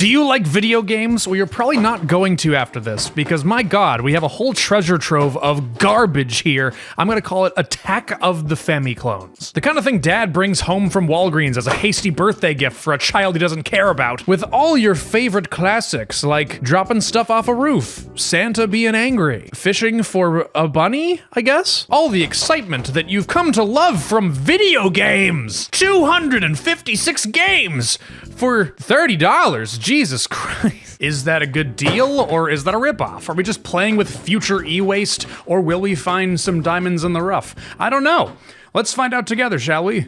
Do you like video games? Well, you're probably not going to after this, because my god, we have a whole treasure trove of garbage here. I'm gonna call it Attack of the Famiclones. The kind of thing Dad brings home from Walgreens as a hasty birthday gift for a child he doesn't care about. With all your favorite classics, like dropping stuff off a roof, Santa being angry, fishing for a bunny, I guess? All the excitement that you've come to love from video games! 256 games! For $30, Jesus Christ. Is that a good deal, or is that a ripoff? Are we just playing with future e-waste, or will we find some diamonds in the rough? I don't know. Let's find out together, shall we?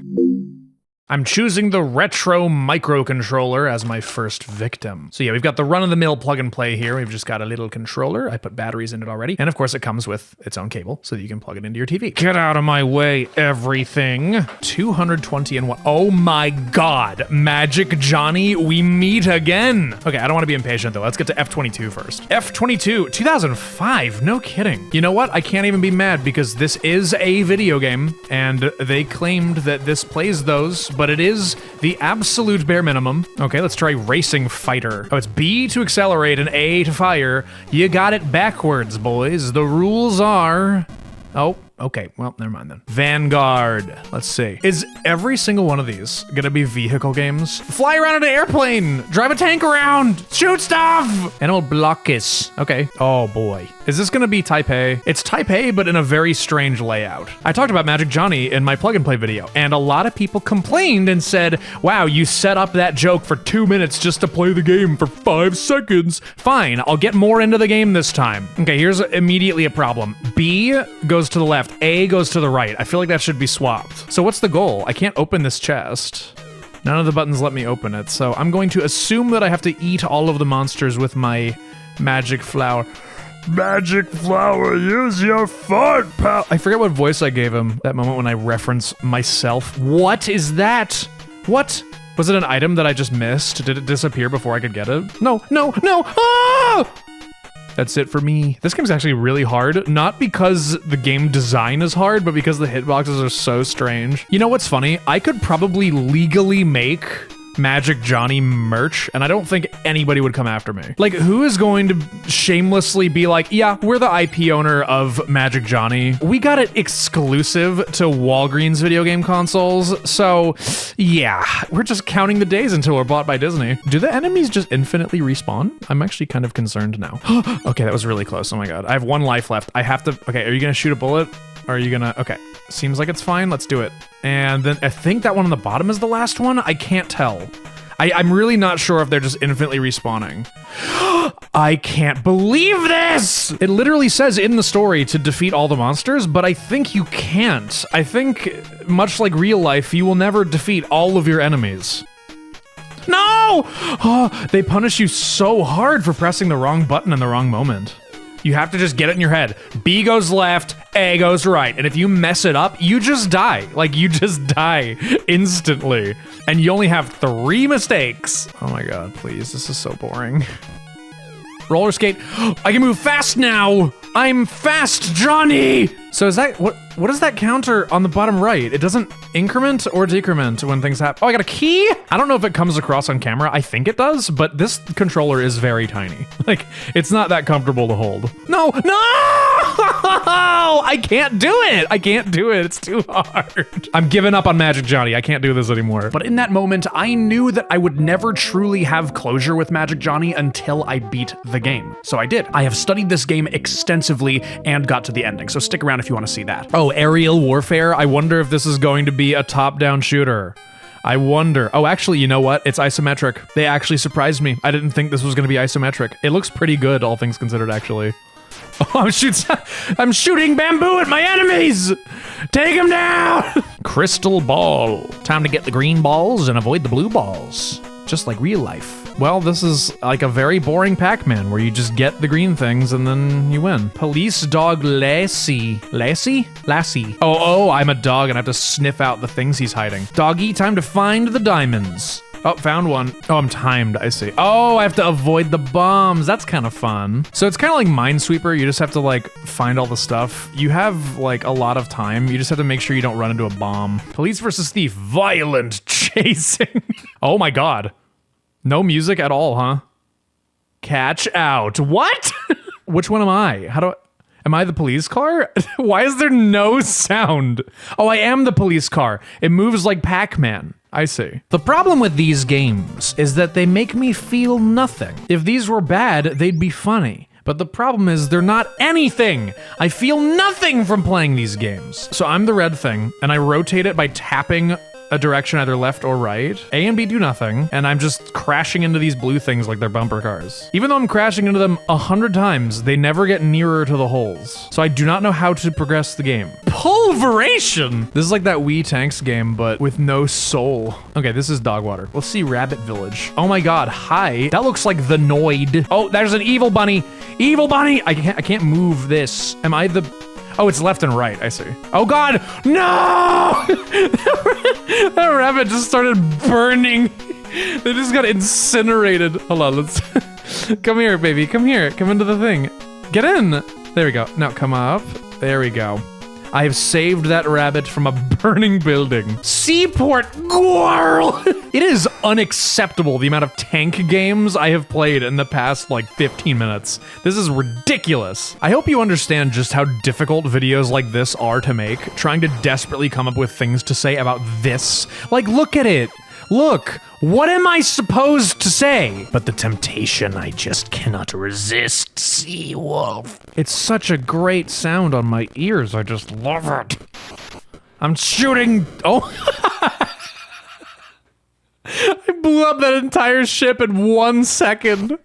I'm choosing the retro microcontroller as my first victim. So yeah, we've got the run-of-the-mill plug-and-play here. We've just got a little controller. I put batteries in it already. And of course, it comes with its own cable so that you can plug it into your TV. Get out of my way, everything. 220 and 1. Oh my god. Magic Johnny, we meet again. Okay, I don't want to be impatient though. Let's get to F22 first. F22, 2005, no kidding. You know what? I can't even be mad because this is a video game and they claimed that this plays those, but it is the absolute bare minimum. Okay, let's try Racing Fighter. Oh, it's B to accelerate and A to fire. You got it backwards, boys. The rules are... Oh, okay, well, never mind then. Vanguard, let's see. Is every single one of these gonna be vehicle games? Fly around in an airplane, drive a tank around, shoot stuff! Animal Blockus, okay. Oh boy. Is this gonna be Type A? It's Type A, but in a very strange layout. I talked about Magic Johnny in my plug and play video, and a lot of people complained and said, wow, you set up that joke for 2 minutes just to play the game for 5 seconds. Fine, I'll get more into the game this time. Okay, here's immediately a problem. B goes to the left, A goes to the right. I feel like that should be swapped. So what's the goal? I can't open this chest. None of the buttons let me open it, so I'm going to assume that I have to eat all of the monsters with my magic flower. Magic flower, use your fart, pal. I forget what voice I gave him that moment when I reference myself. What is that? What? Was it an item that I just missed? Did it disappear before I could get it? No, no, no! Ah! That's it for me. This game's actually really hard, not because the game design is hard, but because the hitboxes are so strange. You know what's funny? I could probably legally make Magic Johnny merch, and I don't think anybody would come after me. Like, who is going to shamelessly be like, yeah, we're the IP owner of Magic Johnny. We got it exclusive to Walgreens video game consoles, so yeah, we're just counting the days until we're bought by Disney. Do the enemies just infinitely respawn? I'm actually kind of concerned now. Okay, that was really close. Oh my god. I have 1 life left. I have to... Okay, are you gonna shoot a bullet? Or are you gonna... Okay, seems like it's fine. Let's do it. And then I think that one on the bottom is the last one. I can't tell. I'm really not sure if they're just infinitely respawning. I can't believe this! It literally says in the story to defeat all the monsters, but I think you can't. I think, much like real life, you will never defeat all of your enemies. No! Oh, they punish you so hard for pressing the wrong button in the wrong moment. You have to just get it in your head. B goes left, A goes right. And if you mess it up, you just die. Like, you just die instantly. And you only have 3 mistakes. Oh my god, please. This is so boring. Roller skate. I can move fast now! I'm fast, Johnny! So is that, what is that counter on the bottom right? It doesn't increment or decrement when things happen. Oh, I got a key? I don't know if it comes across on camera. I think it does, but this controller is very tiny. Like, it's not that comfortable to hold. No, no! I can't do it! I can't do it, it's too hard. I'm giving up on Magic Johnny, I can't do this anymore. But in that moment, I knew that I would never truly have closure with Magic Johnny until I beat the game. So I did. I have studied this game extensively and got to the ending, so stick around if you want to see that. Oh, aerial warfare? I wonder if this is going to be a top-down shooter. I wonder. Oh, actually, you know what? It's isometric. They actually surprised me. I didn't think this was going to be isometric. It looks pretty good, all things considered, actually. Oh, I'm shooting bamboo at my enemies! Take them down! Crystal ball. Time to get the green balls and avoid the blue balls. Just like real life. Well, this is like a very boring Pac-Man where you just get the green things and then you win. Police dog Lassie. Lassie? Lassie. Oh, I'm a dog and I have to sniff out the things he's hiding. Doggy, time to find the diamonds. Oh, found one. Oh, I'm timed, I see. Oh, I have to avoid the bombs. That's kind of fun. So it's kind of like Minesweeper. You just have to like find all the stuff. You have like a lot of time. You just have to make sure you don't run into a bomb. Police versus thief. Violent chasing. Oh my god. No music at all, huh? Catch out. What? Which one am I? Am I the police car? Why is there no sound? Oh, I am the police car. It moves like Pac-Man. I see. The problem with these games is that they make me feel nothing. If these were bad, they'd be funny. But the problem is they're not anything. I feel nothing from playing these games. So I'm the red thing, and I rotate it by tapping a direction either left or right. A and B do nothing, and I'm just crashing into these blue things like they're bumper cars. Even though I'm crashing into them 100 times, they never get nearer to the holes. So I do not know how to progress the game. Pulveration! This is like that Wii Tanks game, but with no soul. Okay, this is dog water. Let's see Rabbit Village. Oh my god, hi. That looks like the Noid. Oh, there's an evil bunny. Evil bunny! I can't move this. Am I the... Oh, it's left and right, I see. Oh god, no! That rabbit just started burning. They just got incinerated. Hold on, let's... Come here, baby, come here. Come into the thing. Get in. There we go. Now come up. There we go. I have saved that rabbit from a burning building. Seaport Girl! It is unacceptable the amount of tank games I have played in the past like 15 minutes. This is ridiculous. I hope you understand just how difficult videos like this are to make, trying to desperately come up with things to say about this. Like, look at it. Look, what am I supposed to say? But the temptation I just cannot resist, sea wolf. It's such a great sound on my ears, I just love it. I'm shooting, oh. I blew up that entire ship in 1 second.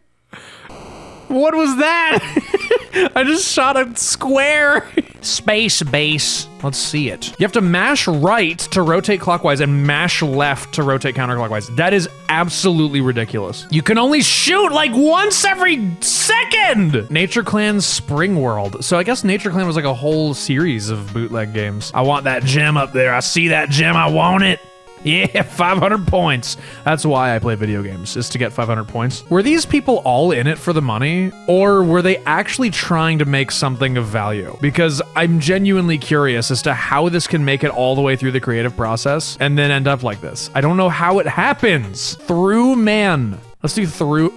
What was that? I just shot a square. Space base. Let's see it. You have to mash right to rotate clockwise and mash left to rotate counterclockwise. That is absolutely ridiculous. You can only shoot like once every second. Nature Clan Spring World. So I guess Nature Clan was like a whole series of bootleg games. I want that gem up there. I see that gem. I want it. Yeah, 500 points. That's why I play video games, is to get 500 points. Were these people all in it for the money, or were they actually trying to make something of value? Because I'm genuinely curious as to how this can make it all the way through the creative process and then end up like this. I don't know how it happens. Through Man. Let's do through.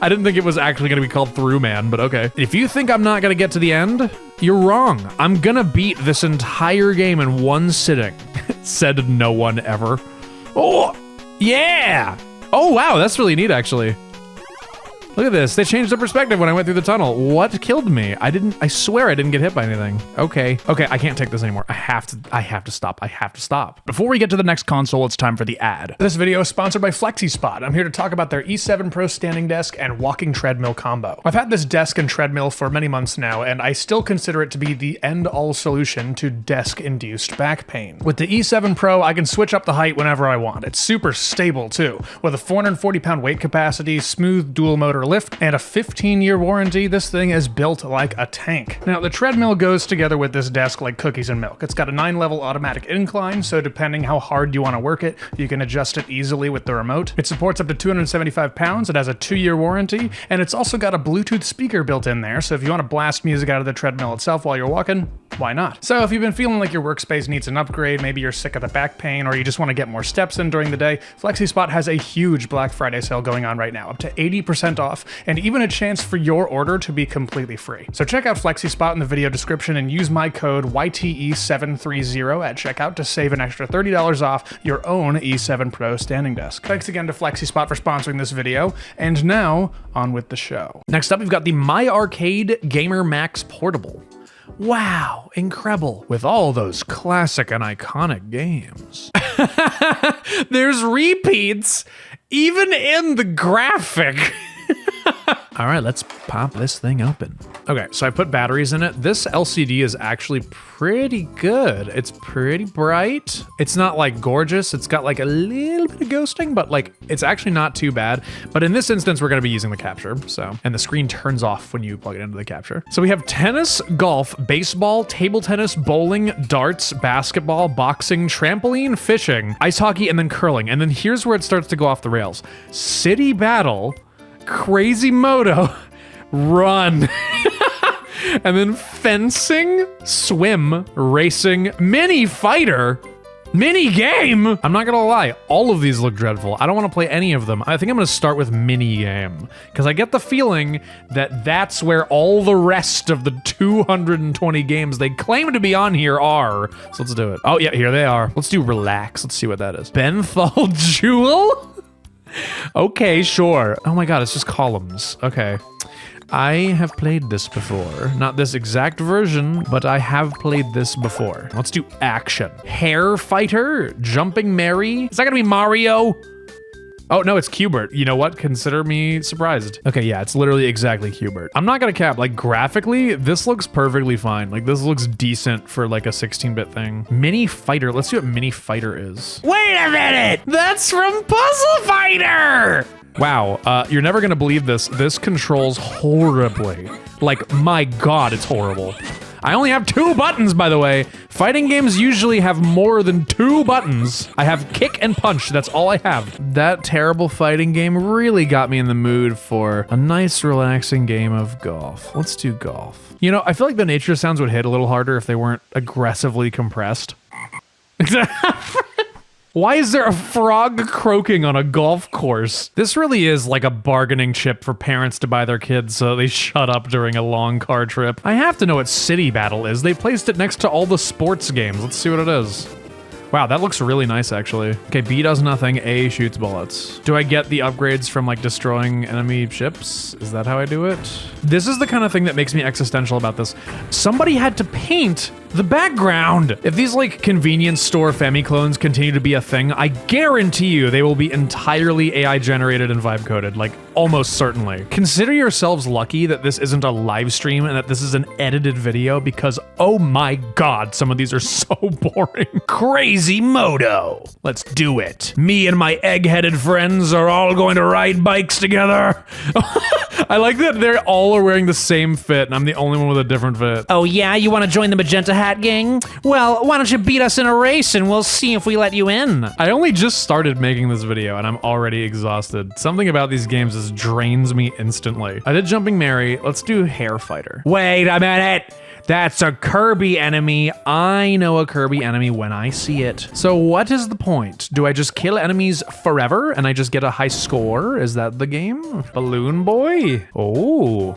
I didn't think it was actually going to be called Through Man, but okay. If you think I'm not going to get to the end, you're wrong. I'm going to beat this entire game in one sitting. Said no one ever. Oh, yeah. Oh, wow. That's really neat, actually. Look at this. They changed the perspective when I went through the tunnel. What killed me? I swear I didn't get hit by anything. Okay. Okay, I can't take this anymore. I have to stop. I have to stop. Before we get to the next console, it's time for the ad. This video is sponsored by FlexiSpot. I'm here to talk about their E7 Pro standing desk and walking treadmill combo. I've had this desk and treadmill for many months now, and I still consider it to be the end-all solution to desk-induced back pain. With the E7 Pro, I can switch up the height whenever I want. It's super stable, too. With a 440-pound weight capacity, smooth dual-motor lift, and a 15-year warranty, this thing is built like a tank. Now, the treadmill goes together with this desk like cookies and milk. It's got a 9-level automatic incline, so depending how hard you want to work it, you can adjust it easily with the remote. It supports up to 275 pounds, it has a 2-year warranty, and it's also got a Bluetooth speaker built in there, so if you want to blast music out of the treadmill itself while you're walking, why not? So if you've been feeling like your workspace needs an upgrade, maybe you're sick of the back pain, or you just want to get more steps in during the day, FlexiSpot has a huge Black Friday sale going on right now, up to 80% off, and even a chance for your order to be completely free. So check out FlexiSpot in the video description and use my code YTE730 at checkout to save an extra $30 off your own E7 Pro standing desk. Thanks again to FlexiSpot for sponsoring this video, and now, on with the show. Next up, we've got the myarcade Gamer Max Portable. Wow, incredible. With all those classic and iconic games. There's repeats, even in the graphic. All right, let's pop this thing open. Okay, so I put batteries in it. This LCD is actually pretty good. It's pretty bright. It's not like gorgeous. It's got like a little bit of ghosting, but like it's actually not too bad. But in this instance, we're gonna be using the capture, so. And the screen turns off when you plug it into the capture. So we have tennis, golf, baseball, table tennis, bowling, darts, basketball, boxing, trampoline, fishing, ice hockey, and then curling. And then here's where it starts to go off the rails. City Battle, Crazy Moto, Run, and then fencing, swim, racing, mini fighter, Mini game? I'm not gonna lie, all of these look dreadful. I don't want to play any of them. I think I'm gonna start with mini game because I get the feeling that that's where all the rest of the 220 games they claim to be on here are. So let's do it. Oh yeah, here they are. Let's do relax. Let's see what that is. Benthal Jewel? Okay, sure. Oh my god, it's just columns. Okay. I have played this before. Not this exact version, but I have played this before. Let's do action. Hair Fighter, Jumping Mary. Is that gonna be Mario? Oh, no, it's Q*bert. You know what? Consider me surprised. Okay, yeah, it's literally exactly Q*bert. I'm not gonna cap, like, graphically, this looks perfectly fine. Like, this looks decent for, like, a 16-bit thing. Mini Fighter. Let's see what Mini Fighter is. Wait a minute! That's from Puzzle Fighter! Wow, you're never gonna believe this. This controls horribly. Like, my god, it's horrible. I only have 2 buttons, by the way. Fighting games usually have more than 2 buttons. I have kick and punch, that's all I have. That terrible fighting game really got me in the mood for a nice, relaxing game of golf. Let's do golf. You know, I feel like the nature sounds would hit a little harder if they weren't aggressively compressed. Why is there a frog croaking on a golf course? This really is like a bargaining chip for parents to buy their kids so they shut up during a long car trip. I have to know what City Battle is. They placed it next to all the sports games. Let's see what it is. Wow, that looks really nice, actually. Okay, B does nothing, A shoots bullets. Do I get the upgrades from, like, destroying enemy ships? Is that how I do it? This is the kind of thing that makes me existential about this. Somebody had to paint the background. If these, like, convenience store Femi clones continue to be a thing, I guarantee you they will be entirely AI generated and vibe coded, like, almost certainly. Consider yourselves lucky that this isn't a live stream and that this is an edited video because, oh my god, some of these are so boring. Crazy Moto. Let's do it. Me and my egg-headed friends are all going to ride bikes together. I like that they're all wearing the same fit and I'm the only one with a different fit. Oh yeah, you want to join the Magenta Hat gang? Well, why don't you beat us in a race and we'll see if we let you in. I only just started making this video and I'm already exhausted. Something about these games just drains me instantly. I did Jumping Mary. Let's do Hair Fighter. Wait a minute. That's a Kirby enemy. I know a Kirby enemy when I see it. So what is the point? Do I just kill enemies forever and I just get a high score? Is that the game? Balloon Boy? Oh.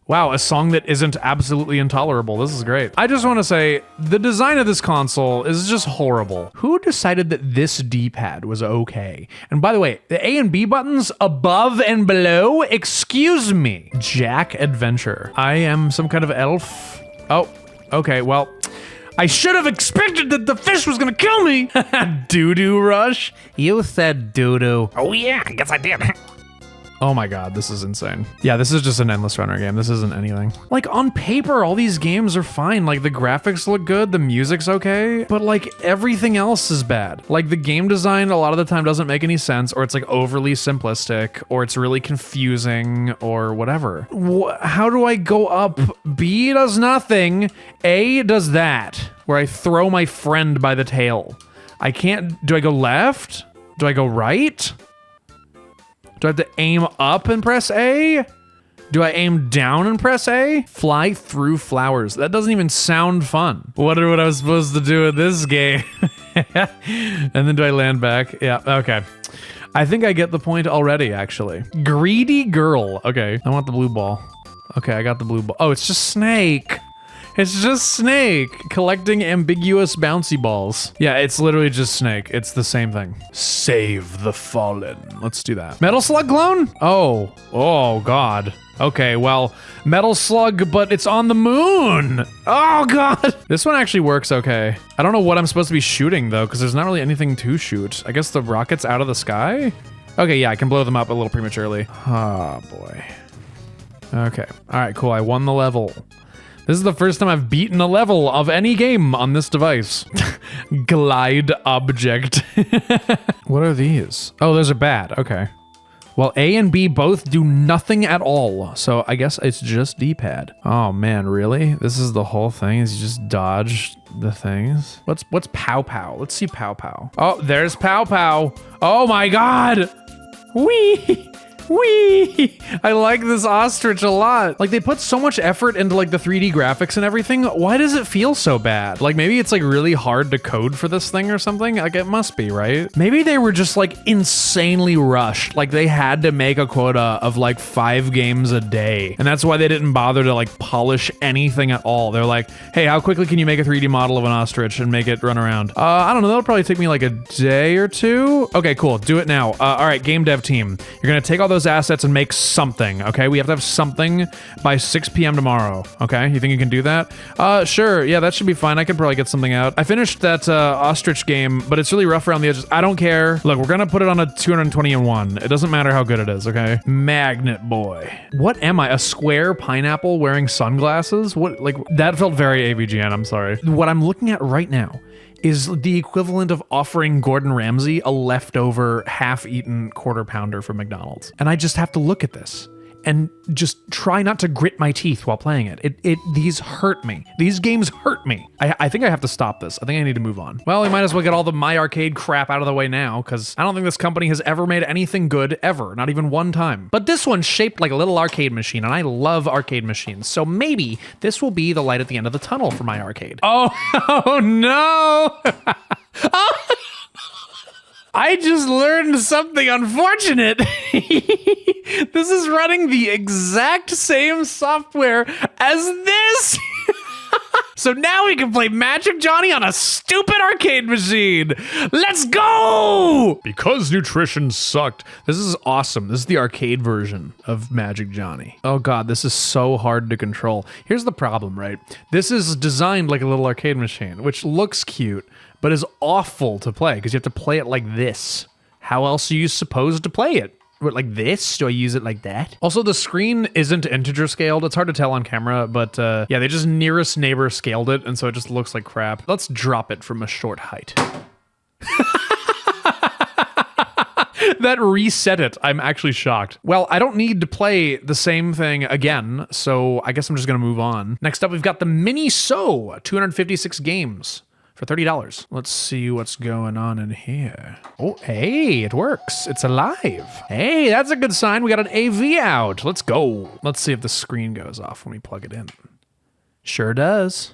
Wow, a song that isn't absolutely intolerable. This is great. I just want to say, the design of this console is just horrible. Who decided that this D-pad was okay? And by the way, the A and B buttons above and below, excuse me. Jack Adventure. I am some kind of elf. Oh, okay, well, I should have expected that the fish was gonna kill me. Doo-doo Rush? You said doo-doo. Oh yeah, I guess I did. Oh my god, this is insane. Yeah, this is just an endless runner game. This isn't anything. Like, on paper, all these games are fine. Like, the graphics look good, the music's okay, but like, everything else is bad. Like, the game design a lot of the time doesn't make any sense, or it's like overly simplistic, or it's really confusing, or whatever. How do I go up? B does nothing. A does that, where I throw my friend by the tail. I can't, do I go left? Do I go right? Do I have to aim up and press A? Do I aim down and press A? Fly through flowers. That doesn't even sound fun. Wonder what I was supposed to do in this game. And then do I land back? Yeah, okay. I think I get the point already, actually. Greedy girl. Okay, I want the blue ball. Okay, I got the blue ball. Oh, it's just Snake. It's just Snake collecting ambiguous bouncy balls. Yeah, it's literally just Snake. It's the same thing. Save the fallen. Let's do that. Metal Slug clone? Oh god. Okay, well, Metal Slug, but it's on the moon. Oh god. This one actually works okay. I don't know what I'm supposed to be shooting though, because there's not really anything to shoot. I guess the rocket's out of the sky? Okay, yeah, I can blow them up a little prematurely. Oh boy. Okay, all right, cool, I won the level. This is the first time I've beaten a level of any game on this device. Glide object. What are these? Oh, those are bad. Okay. Well, A and B both do nothing at all. So I guess it's just D-pad. Oh man, really? This is the whole thing? Is you just dodge the things? What's Pow Pow? Let's see Pow Pow. Oh, there's Pow Pow. Oh my god. Whee! Whee! I like this ostrich a lot. Like, they put so much effort into like the 3D graphics and everything. Why does it feel so bad? Like, maybe it's like really hard to code for this thing or something. Like, it must be, right? Maybe they were just like insanely rushed. Like, they had to make a quota of like 5 games a day. And that's why they didn't bother to like polish anything at all. They're like, hey, how quickly can you make a 3D model of an ostrich and make it run around? I don't know. That'll probably take me like a day or 2. Okay, cool. Do it now. All right, game dev team. You're gonna take all those assets and make something, okay? We have to have something by 6 p.m. tomorrow, okay? You think you can do that? Sure. Yeah, that should be fine. I could probably get something out. I finished that ostrich game, but it's really rough around the edges. I don't care. Look, we're gonna put it on a 220-1. It doesn't matter how good it is, okay? Magnet boy. What am I? A square pineapple wearing sunglasses? What? Like, that felt very AVGN. I'm sorry. What I'm looking at right now is the equivalent of offering Gordon Ramsay a leftover half-eaten quarter pounder from McDonald's. And I just have to look at this and just try not to grit my teeth while playing it. These hurt me. These games hurt me. I think I have to stop this. I think I need to move on. Well, we might as well get all the myarcade crap out of the way now, because I don't think this company has ever made anything good ever, not even one time. But this one's shaped like a little arcade machine, and I love arcade machines, so maybe this will be the light at the end of the tunnel for myarcade. Oh no! Oh. I just learned something unfortunate. This is running the exact same software as this. So now we can play Magic Johnny on a stupid arcade machine. Let's go! Because nutrition sucked. This is awesome. This is the arcade version of Magic Johnny. Oh God, this is so hard to control. Here's the problem, right? This is designed like a little arcade machine, which looks cute, but is awful to play because you have to play it like this. How else are you supposed to play it? What, like this? Do I use it like that? Also, the screen isn't integer scaled. It's hard to tell on camera, but yeah, they just nearest neighbor scaled it, and so it just looks like crap. Let's drop it from a short height. That reset it. I'm actually shocked. Well, I don't need to play the same thing again, so I guess I'm just gonna move on. Next up, we've got the miniso, 256 games. For $30. Let's see what's going on in here. Oh, hey, it works. It's alive. Hey, that's a good sign. We got an AV out. Let's go. Let's see if the screen goes off when we plug it in. Sure does.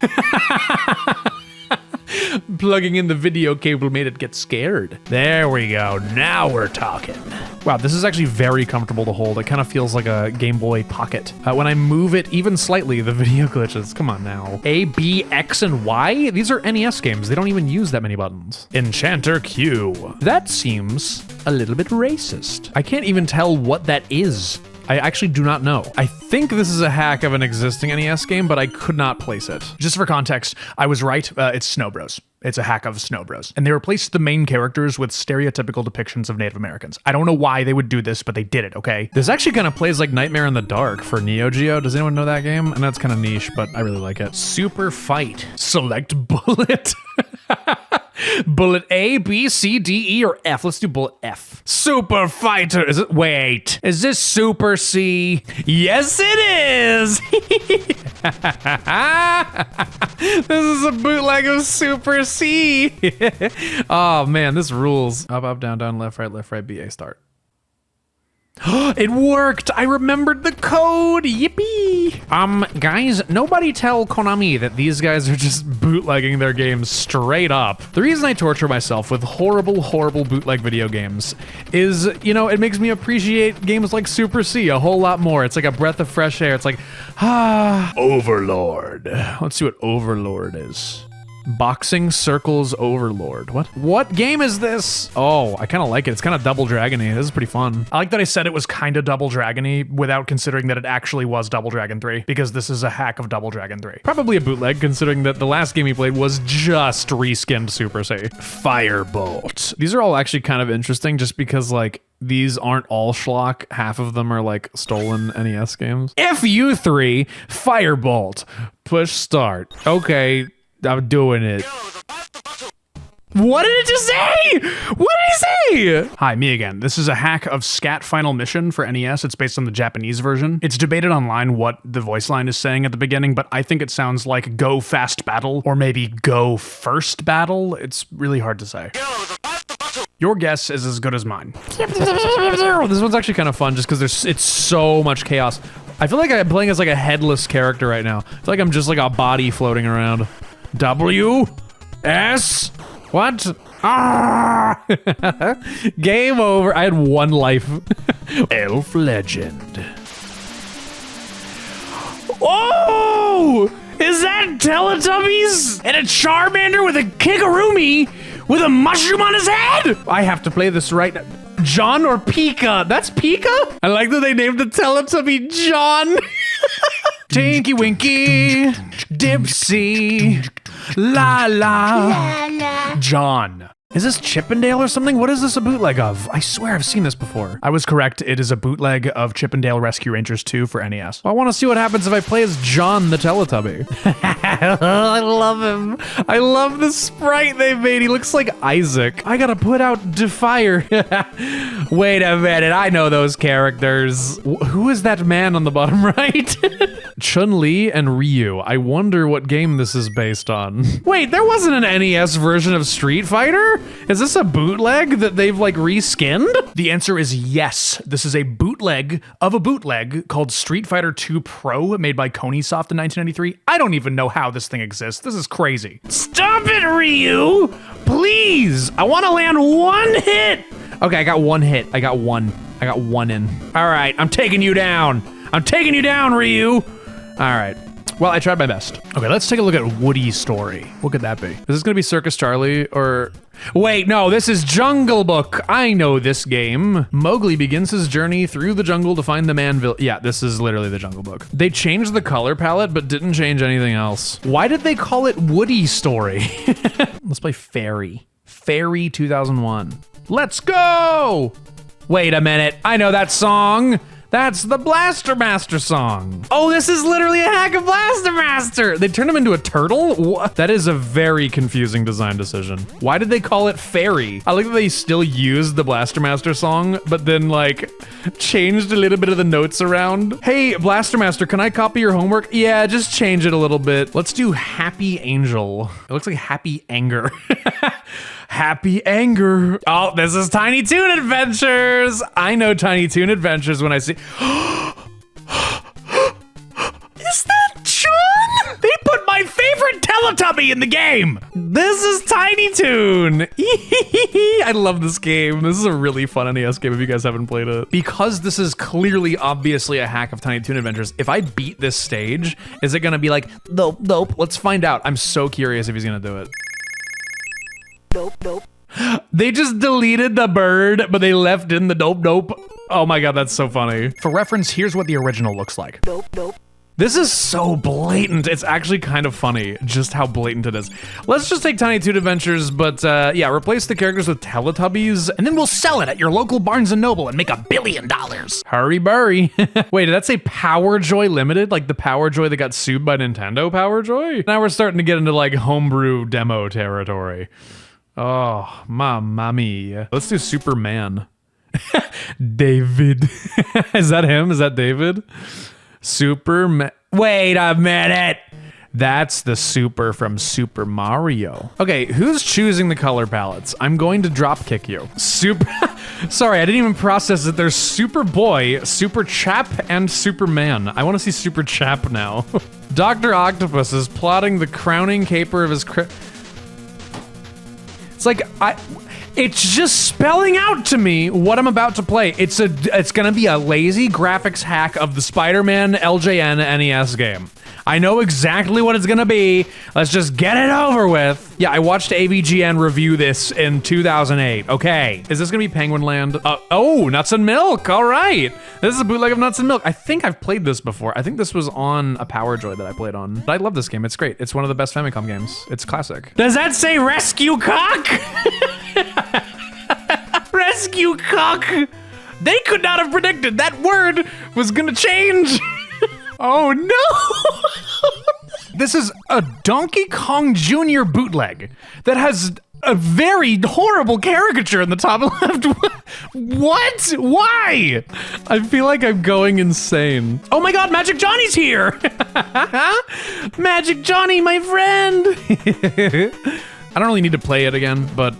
Plugging in the video cable made it get scared. There we go. Now we're talking. Wow, this is actually very comfortable to hold. It kind of feels like a Game Boy Pocket. When I move it even slightly, the video glitches. Come on now. A, B, X, and Y? These are NES games. They don't even use that many buttons. Enchanter Q. That seems a little bit racist. I can't even tell what that is. I actually do not know. I think this is a hack of an existing NES game, but I could not place it. Just for context, I was right. It's Snow Bros. It's a hack of Snow Bros. And they replaced the main characters with stereotypical depictions of Native Americans. I don't know why they would do this, but they did it, okay? This actually kind of plays like Nightmare in the Dark for Neo Geo. Does anyone know that game? And that's kind of niche, but I really like it. Super Fight. Select bullet. Bullet A, B, C, D, E, or F? Let's do bullet F. Super Fighter. Is it? Wait. Is this Super C? Yes, it is. This is a bootleg of Super C. Oh man, this rules. Up, up, down, down, left, right, B, A, start. It worked! I remembered the code! Yippee! Guys, nobody tell Konami that these guys are just bootlegging their games straight up. The reason I torture myself with horrible, horrible bootleg video games is, you know, it makes me appreciate games like Super C a whole lot more. It's like a breath of fresh air. It's like, Overlord. Let's see what Overlord is. Boxing Circles Overlord. What game is this? Oh, I kind of like it. It's kind of Double Dragon-y. This is pretty fun. I like that I said it was kind of Double Dragon-y without considering that it actually was Double Dragon 3, because this is a hack of Double Dragon 3. Probably a bootleg, considering that the last game we played was just reskinned Super C. Firebolt. These are all actually kind of interesting just because, like, these aren't all schlock. Half of them are like stolen NES games. FU3, Firebolt. Push start. Okay. I'm doing it. What did it just say? What did he say? Hi, me again. This is a hack of Scat Final Mission for NES. It's based on the Japanese version. It's debated online what the voice line is saying at the beginning, but I think it sounds like Go Fast Battle or maybe Go First Battle. It's really hard to say. Your guess is as good as mine. This one's actually kind of fun just because it's so much chaos. I feel like I'm playing as like a headless character right now. I feel like I'm just like a body floating around. W, S, what? Ah! Game over. I had 1 life. Elf Legend. Oh! Is that Teletubbies? And a Charmander with a Kigurumi with a mushroom on his head? I have to play this right now. John or Pika? That's Pika? I like that they named the Teletubby John. Tinky Winky, Dipsy, La La, John. Is this Chippendale or something? What is this a bootleg of? I swear I've seen this before. I was correct. It is a bootleg of Chippendale Rescue Rangers 2 for NES. I want to see what happens if I play as John the Teletubby. I love him. I love the sprite they made. He looks like Isaac. I gotta put out Defier. Wait a minute. I know those characters. Who is that man on the bottom right? Chun-Li and Ryu. I wonder what game this is based on. Wait, there wasn't an NES version of Street Fighter? Is this a bootleg that they've like reskinned? The answer is yes. This is a bootleg of a bootleg called Street Fighter 2 Pro made by Konisoft in 1993. I don't even know how this thing exists. This is crazy. Stop it, Ryu! Please! I want to land 1 hit! Okay, I got 1 hit. I got 1 in. All right, I'm taking you down. I'm taking you down, Ryu. All right. Well, I tried my best. Okay, let's take a look at Woody's story. What could that be? Is this gonna be Circus Charlie or... Wait, no, this is Jungle Book. I know this game. Mowgli begins his journey through the jungle to find the Manville. Yeah, this is literally the Jungle Book. They changed the color palette, but didn't change anything else. Why did they call it Woody's story? Let's play Fairy. Fairy 2001. Let's go! Wait a minute, I know that song. That's the Blaster Master song. Oh, this is literally a hack of Blaster Master. They turned him into a turtle? What? That is a very confusing design decision. Why did they call it Fairy? I like that they still used the Blaster Master song, but then like changed a little bit of the notes around. Hey, Blaster Master, can I copy your homework? Yeah, just change it a little bit. Let's do Happy Angel. It looks like Happy Anger. Happy Anger. Oh, this is Tiny Toon Adventures. I know Tiny Toon Adventures when I see... Is that John? They put my favorite Teletubby in the game. This is Tiny Toon. I love this game. This is a really fun NES game if you guys haven't played it. Because this is clearly, obviously a hack of Tiny Toon Adventures, if I beat this stage, is it gonna be like, nope, nope? Let's find out. I'm so curious if he's gonna do it. Nope. They just deleted the bird, but they left in the nope. Oh my god, that's so funny. For reference, here's what the original looks like. Nope. This is so blatant. It's actually kind of funny just how blatant it is. Let's just take Tiny Toon Adventures, but yeah, replace the characters with Teletubbies, and then we'll sell it at your local Barnes & Noble and make $1 billion. Hurry burry. Wait, did that say Power Joy Limited? Like the Power Joy that got sued by Nintendo Power Joy? Now we're starting to get into like homebrew demo territory. Oh, mamma mia. Let's do Superman. David. Is that him? Is that David? Superman. Wait a minute. That's the Super from Super Mario. Okay, who's choosing the color palettes? I'm going to drop kick you. Super. Sorry, I didn't even process that there's Super Boy, Super Chap, and Superman. I want to see Super Chap now. Dr. Octopus is plotting the crowning caper of his It's like, it's just spelling out to me what I'm about to play. It's gonna be a lazy graphics hack of the Spider-Man LJN NES game. I know exactly what it's gonna be. Let's just get it over with. Yeah, I watched AVGN review this in 2008. Okay, is this gonna be Penguin Land? Oh, Nuts and Milk, all right. This is a bootleg of Nuts and Milk. I think I've played this before. I think this was on a Power Joy that I played on. But I love this game, it's great. It's one of the best Famicom games. It's classic. Does that say Rescue Cock? Rescue Cock. They could not have predicted that word was gonna change. Oh no! This is a Donkey Kong Jr. bootleg that has a very horrible caricature in the top left. What? Why? I feel like I'm going insane. Oh my god, Magic Johnny's here! Magic Johnny, my friend! I don't really need to play it again, but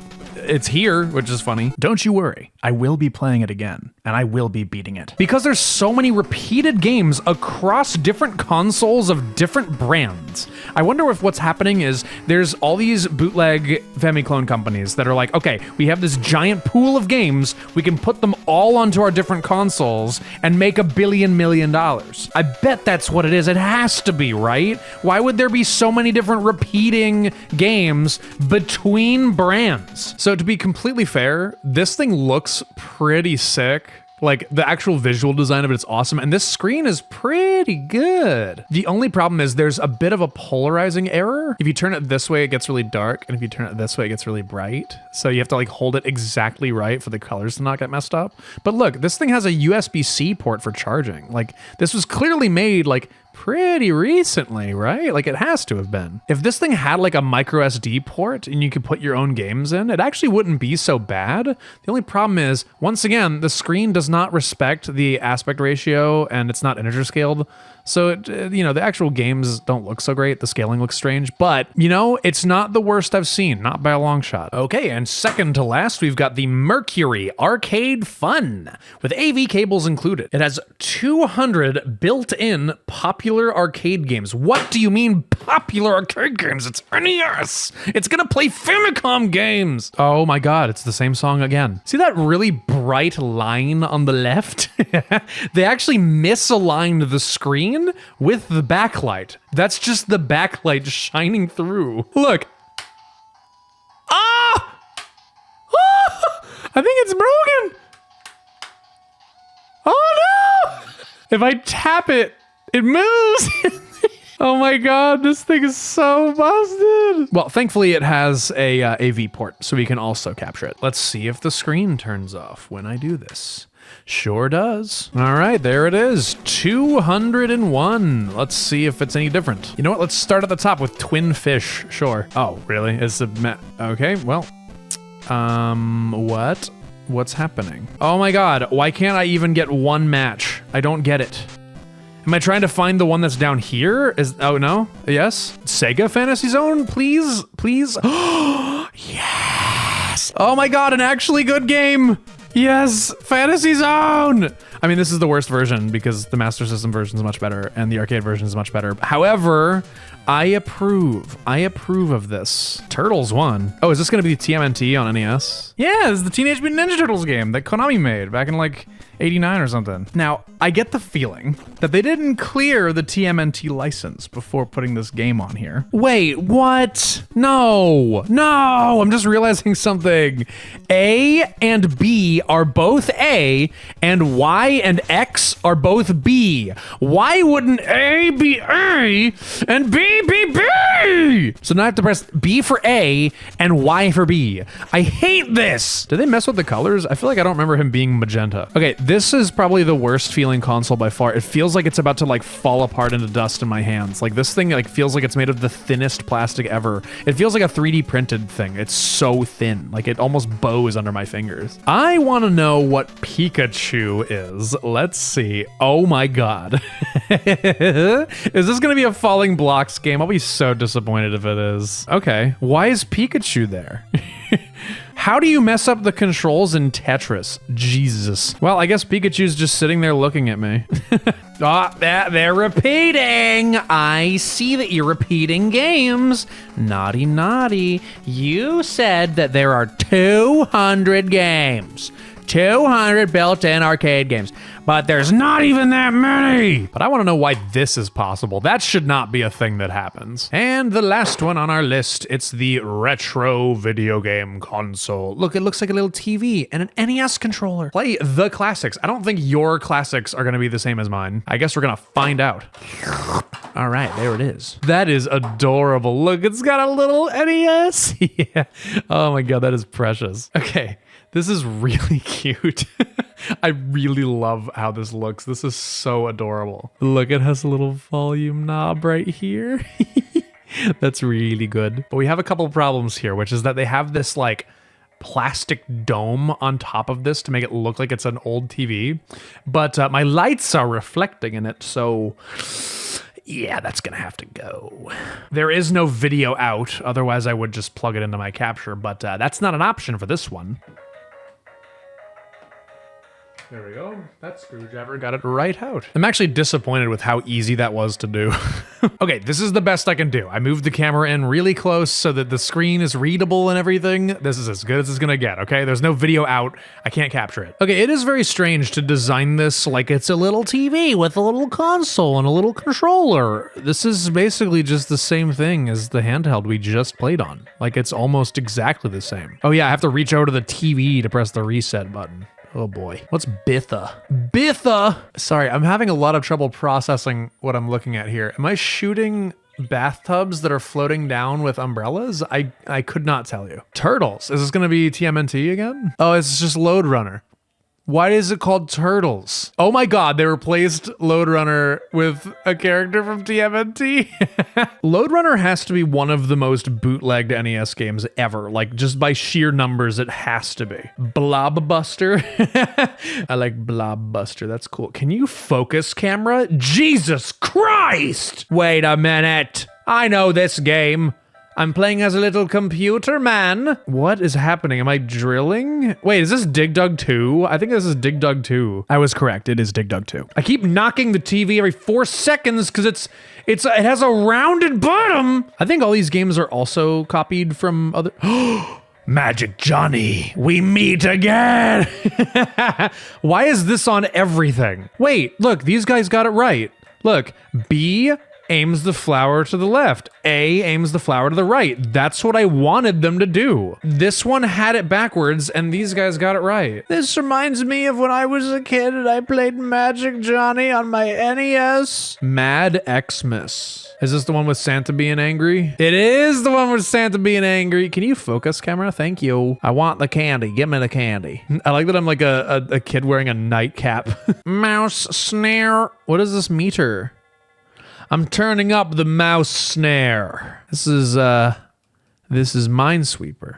it's here, which is funny. Don't you worry, I will be playing it again, and I will be beating it. Because there's so many repeated games across different consoles of different brands. I wonder if what's happening is there's all these bootleg Famiclone companies that are like, okay, we have this giant pool of games, we can put them all onto our different consoles and make $1 billion million. I bet that's what it is. It has to be, right? Why would there be so many different repeating games between brands? So to be completely fair, this thing looks pretty sick. Like, the actual visual design of it is awesome, and this screen is pretty good. The only problem is there's a bit of a polarizing error. If you turn it this way, it gets really dark, and if you turn it this way, it gets really bright. So you have to like hold it exactly right for the colors to not get messed up. But look, this thing has a USB-C port for charging. Like, this was clearly made like pretty recently, right? Like, it has to have been. If this thing had like a micro SD port and you could put your own games in, it actually wouldn't be so bad. The only problem is, once again, the screen does not respect the aspect ratio and it's not integer scaled. So, you know, the actual games don't look so great. The scaling looks strange, but, you know, it's not the worst I've seen, not by a long shot. Okay, and second to last, we've got the Merkury Arcade Fun, with AV cables included. It has 200 built-in popular arcade games. What do you mean popular arcade games? It's NES! It's gonna play Famicom games! Oh my god, it's the same song again. See that really bright line on the left? They actually misaligned the screen with the backlight. That's just the backlight shining through. Look. Ah! Ah! I think it's broken. Oh no! If I tap it, it moves. Oh my god, this thing is so busted. Well, thankfully it has a AV port, so we can also capture it. Let's see if the screen turns off when I do this. Sure does. All right, there it is. 201. Let's see if it's any different. You know what? Let's start at the top with twin fish. Sure. Oh, really? Is the okay, well. What? What's happening? Oh my god, why can't I even get one match? I don't get it. Am I trying to find the one that's down here? Oh no? Yes? Sega Fantasy Zone? Please? Please? Yes! Oh my god, an actually good game! Yes, Fantasy Zone! I mean, this is the worst version because the Master System version is much better and the arcade version is much better. However, I approve. I approve of this. Turtles won. Oh, is this gonna be TMNT on NES? Yeah, this is the Teenage Mutant Ninja Turtles game that Konami made back in like 89 or something. Now, I get the feeling that they didn't clear the TMNT license before putting this game on here. Wait, what? No, no, I'm just realizing something. A and B are both A, and Y and X are both B. Why wouldn't A be A and B be B? So now I have to press B for A and Y for B. I hate this. Did they mess with the colors? I feel like I don't remember him being magenta. Okay, this is probably the worst feeling console by far. It feels like it's about to like fall apart into dust in my hands. Like this thing like feels like it's made of the thinnest plastic ever. It feels like a 3D printed thing. It's so thin. Like it almost bows under my fingers. I want to know what Pikachu is. Let's see. Oh my god. Is this gonna be a Falling Blocks game? I'll be so disappointed if it is. Okay, why is Pikachu there? How do you mess up the controls in Tetris? Jesus. Well, I guess Pikachu's just sitting there looking at me. They're repeating. I see that you're repeating games. Naughty, naughty. You said that there are 200 games. 200 built-in arcade games, but there's not even that many. But I want to know why this is possible. That should not be a thing that happens. And the last one on our list, it's the retro video game console. Look, it looks like a little TV and an NES controller. Play the classics. I don't think your classics are going to be the same as mine. I guess we're going to find out. All right, there it is. That is adorable. Look, it's got a little NES. Yeah. Oh my God, that is precious. Okay. This is really cute. I really love how this looks. This is so adorable. Look, it has a little volume knob right here. That's really good. But we have a couple of problems here, which is that they have this like plastic dome on top of this to make it look like it's an old TV. But my lights are reflecting in it, so Yeah, that's gonna have to go. There is no video out, otherwise I would just plug it into my capture, but that's not an option for this one. There we go. That screwdriver got it right out. I'm actually disappointed with how easy that was to do. Okay, this is the best I can do. I moved the camera in really close so that the screen is readable and everything. This is as good as it's gonna get, okay? There's no video out. I can't capture it. Okay, it is very strange to design this like it's a little TV with a little console and a little controller. This is basically just the same thing as the handheld we just played on. Like, it's almost exactly the same. Oh yeah, I have to reach over to the TV to press the reset button. Oh boy. What's Bitha? Bitha! Sorry, I'm having a lot of trouble processing what I'm looking at here. Am I shooting bathtubs that are floating down with umbrellas? I could not tell you. Turtles. Is this gonna be TMNT again? Oh, it's just Load Runner. Why is it called Turtles? Oh my god, they replaced Load Runner with a character from TMNT. Load Runner has to be one of the most bootlegged NES games ever. Like, just by sheer numbers, it has to be. Blobbuster. I like Blobbuster, that's cool. Can you focus, camera? Jesus Christ! Wait a minute. I know this game. I'm playing as a little computer man. What is happening? Am I drilling? Wait, is this Dig Dug 2? I think this is Dig Dug 2. I was correct, it is Dig Dug 2. I keep knocking the TV every 4 seconds because it has a rounded bottom. I think all these games are also copied from other... Magic Johnny, we meet again. Why is this on everything? Wait, look, these guys got it right. Look, B aims the flower to the left. A aims the flower to the right. That's what I wanted them to do. This one had it backwards, and these guys got it right. This reminds me of when I was a kid and I played Magic Johnny on my NES. Mad Xmas. Is this the one with Santa being angry? It is the one with Santa being angry. Can you focus, camera? Thank you. I want the candy. Give me the candy. I like that I'm like a kid wearing a nightcap. Mouse snare. What is this meter? I'm turning up the mouse snare. This is Minesweeper.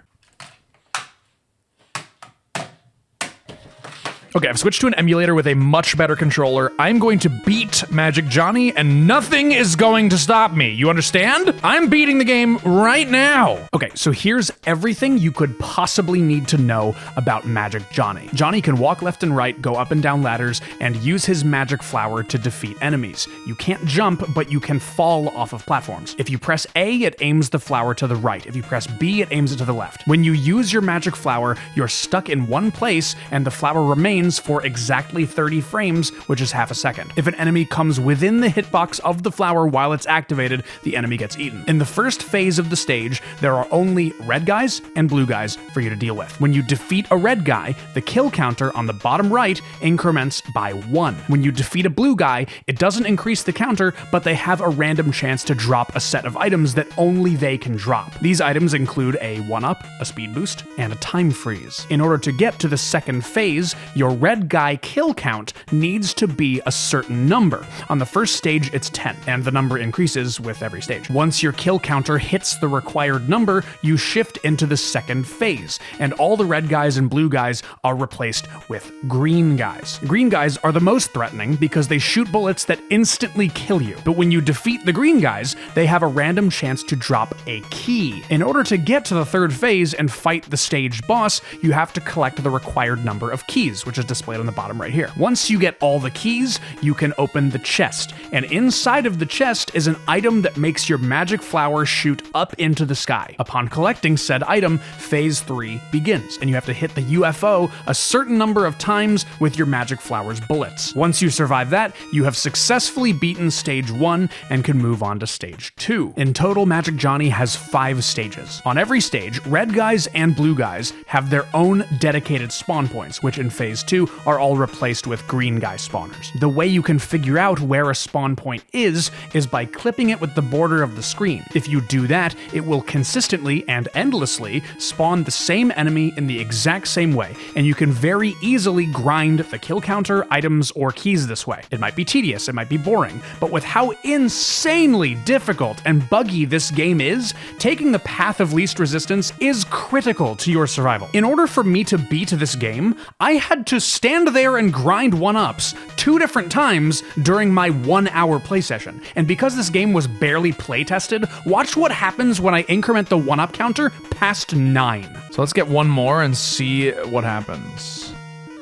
Okay, I've switched to an emulator with a much better controller. I'm going to beat Magic Johnny, and nothing is going to stop me. You understand? I'm beating the game right now. Okay, so here's everything you could possibly need to know about Magic Johnny. Johnny can walk left and right, go up and down ladders, and use his magic flower to defeat enemies. You can't jump, but you can fall off of platforms. If you press A, it aims the flower to the right. If you press B, it aims it to the left. When you use your magic flower, you're stuck in one place, and the flower remains for exactly 30 frames, which is half a second. If an enemy comes within the hitbox of the flower while it's activated, the enemy gets eaten. In the first phase of the stage, there are only red guys and blue guys for you to deal with. When you defeat a red guy, the kill counter on the bottom right increments by 1. When you defeat a blue guy, it doesn't increase the counter, but they have a random chance to drop a set of items that only they can drop. These items include a 1-up, a speed boost, and a time freeze. In order to get to the second phase, your red guy kill count needs to be a certain number. On the first stage, it's 10, and the number increases with every stage. Once your kill counter hits the required number, you shift into the second phase, and all the red guys and blue guys are replaced with green guys. Green guys are the most threatening because they shoot bullets that instantly kill you. But when you defeat the green guys, they have a random chance to drop a key. In order to get to the third phase and fight the stage boss, you have to collect the required number of keys, which is displayed on the bottom right here. Once you get all the keys, you can open the chest, and inside of the chest is an item that makes your magic flower shoot up into the sky. Upon collecting said item, phase 3 begins, and you have to hit the UFO a certain number of times with your magic flower's bullets. Once you survive that, you have successfully beaten stage 1 and can move on to stage 2. In total, Magic Johnny has 5 stages. On every stage, red guys and blue guys have their own dedicated spawn points, which in phase 2 are all replaced with green guy spawners. The way you can figure out where a spawn point is by clipping it with the border of the screen. If you do that, it will consistently and endlessly spawn the same enemy in the exact same way, and you can very easily grind the kill counter, items, or keys this way. It might be tedious, it might be boring, but with how insanely difficult and buggy this game is, taking the path of least resistance is critical to your survival. In order for me to beat this game, I had to to stand there and grind 1-ups 2 different times during my 1-hour play session. And because this game was barely play tested, watch what happens when I increment the 1-up counter past 9. So let's get one more and see what happens.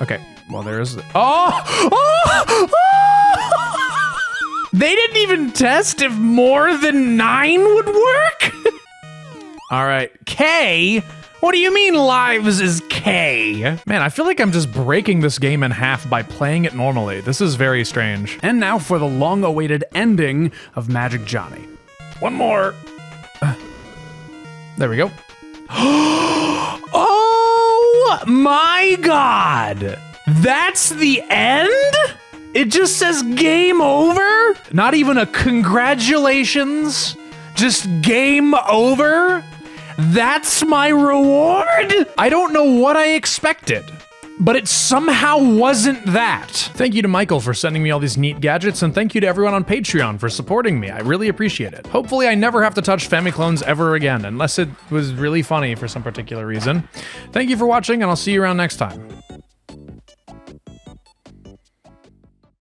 Okay, well there's... Oh! They didn't even test if more than 9 would work? All right, K? What do you mean lives is K? Man, I feel like I'm just breaking this game in half by playing it normally. This is very strange. And now for the long-awaited ending of Magic Johnny. One more. There we go. Oh my God! That's the end? It just says game over? Not even a congratulations? Just game over? That's my reward? I don't know what I expected, but it somehow wasn't that. Thank you to Michael for sending me all these neat gadgets, and thank you to everyone on Patreon for supporting me. I really appreciate it. Hopefully I never have to touch Famiclones ever again, unless it was really funny for some particular reason. Thank you for watching, and I'll see you around next time.